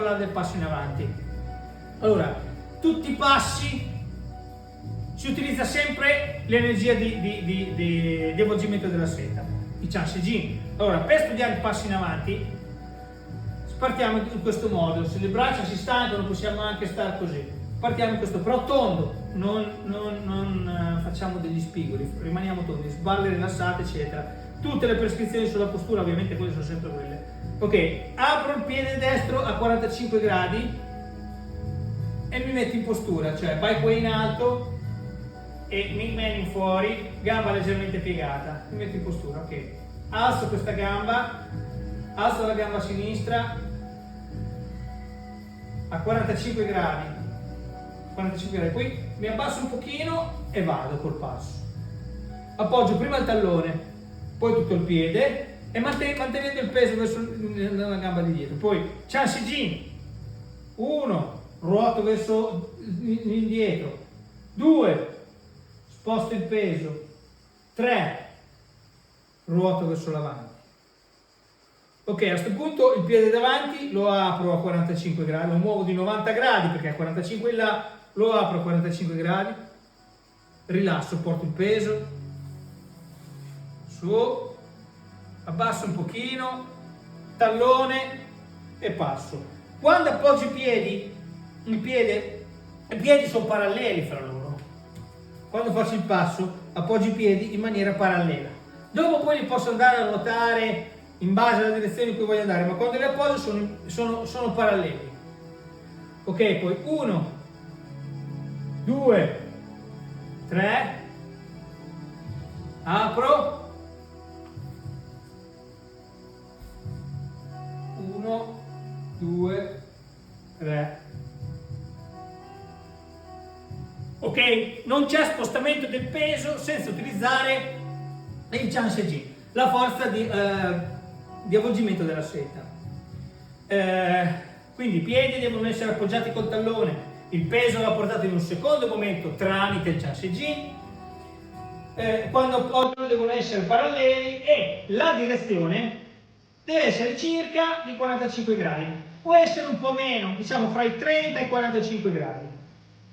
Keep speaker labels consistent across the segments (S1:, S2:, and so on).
S1: parlare del passo in avanti. Allora, tutti i passi si utilizza sempre l'energia di avvolgimento della seta, i Chanshijin. Allora, per studiare il passo in avanti, partiamo in questo modo. Se le braccia si stancano, possiamo anche stare così. Partiamo in questo, però tondo, non facciamo degli spigoli, rimaniamo tondi, sballe rilassate, eccetera. Tutte le prescrizioni sulla postura, ovviamente quelle sono sempre quelle. Ok, apro il piede destro a 45 gradi e mi metto in postura, cioè vai qua in alto e mi meni fuori, gamba leggermente piegata, mi metto in postura, ok. Alzo questa gamba, alzo la gamba sinistra a 45 gradi, poi mi abbasso un pochino e vado col passo. Appoggio prima il tallone, poi tutto il piede e mantenendo il peso verso la gamba di dietro. Poi Chanshijin, 1, ruoto verso l'indietro, 2, sposto il peso, 3, ruoto verso l'avanti. Ok, a questo punto il piede davanti lo apro a 45 gradi, lo muovo di 90 gradi perché a 45 in là, lo apro a 45 gradi, rilasso, porto il peso, su, abbasso un pochino, tallone e passo. Quando appoggio i piedi, i piedi sono paralleli fra loro. Quando faccio il passo, appoggio i piedi in maniera parallela. Dopo poi li posso andare a ruotare in base alla direzione in cui voglio andare, ma quando li appoggio sono paralleli. Ok, poi 1, 2, 3, apro, 1, 2, 3. Ok, non c'è spostamento del peso senza utilizzare il Chanshijin, la forza di avvolgimento della seta. Quindi i piedi devono essere appoggiati col tallone, il peso va portato in un secondo momento tramite il Chanshijin. Quando appoggio devono essere paralleli e la direzione deve essere circa di 45 gradi, può essere un po' meno, diciamo fra i 30 e i 45 gradi.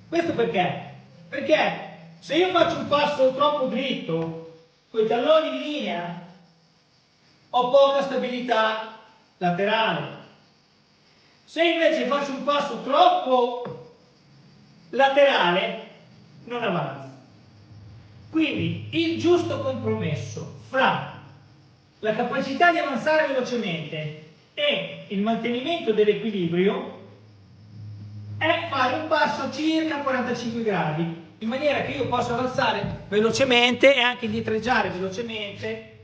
S1: Questo perché? Perché se io faccio un passo troppo dritto, con i talloni in linea, ho poca stabilità laterale. Se invece faccio un passo troppo laterale, non avanzo. Quindi il giusto compromesso fra la capacità di avanzare velocemente e il mantenimento dell'equilibrio è fare un passo circa 45 gradi, in maniera che io possa avanzare velocemente e anche indietreggiare velocemente,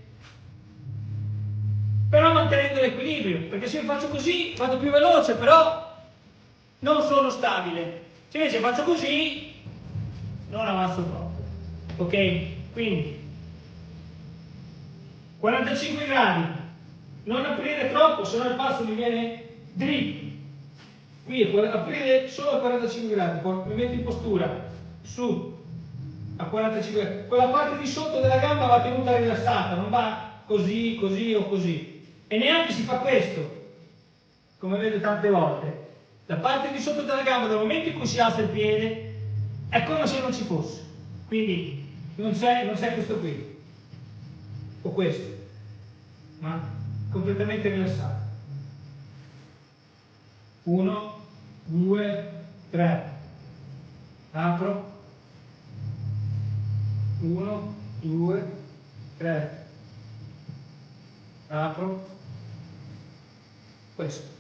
S1: però mantenendo l'equilibrio, perché se io faccio così vado più veloce, però non sono stabile. Se invece faccio così non avanzo troppo. Ok? Quindi 45 gradi, non aprire troppo, se no il passo mi viene dritto. Qui aprire solo a 45 gradi, poi mi metto in postura, su, a 45 gradi. Quella parte di sotto della gamba va tenuta rilassata, non va così, così o così. E neanche si fa questo, come vedo tante volte. La parte di sotto della gamba, dal momento in cui si alza il piede, è come se non ci fosse. Quindi non c'è questo qui, o questo, ma completamente rilassato. 1, 2, 3. Apro. 1, 2, 3. Apro. Questo.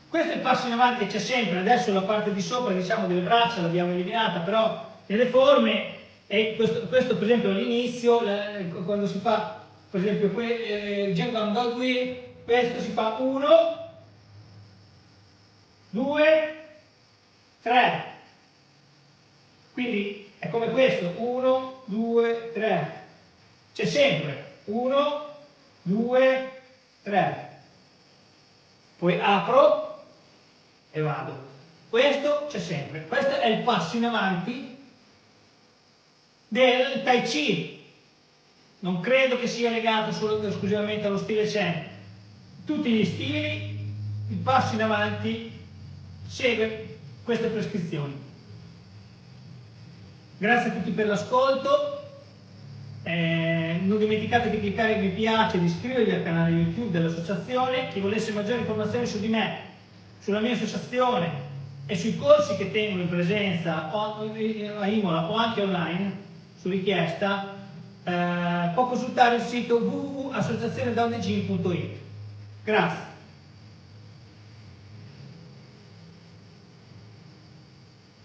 S1: Questo è il passo in avanti che c'è sempre. Adesso la parte di sopra, diciamo, delle braccia l'abbiamo eliminata, però nelle forme, e questo per esempio all'inizio, quando si fa, per esempio, il Jangam Dogui, questo si fa 1, 2, 3. Quindi è come questo, 1, 2, 3. C'è sempre 1, 2, 3. Poi apro e vado. Questo c'è sempre. Questo è il passo in avanti del Tai Chi. Non credo che sia legato solo ed esclusivamente allo stile Chen. tutti gli stili, il passo in avanti segue queste prescrizioni. Grazie a tutti per l'ascolto. Non dimenticate di cliccare mi piace e di iscrivervi al canale YouTube dell'associazione. Chi volesse maggiori informazioni su di me, sulla mia associazione e sui corsi che tengo in presenza a Imola o anche online su richiesta, può consultare il sito www.associazionedonnegym.it. Grazie.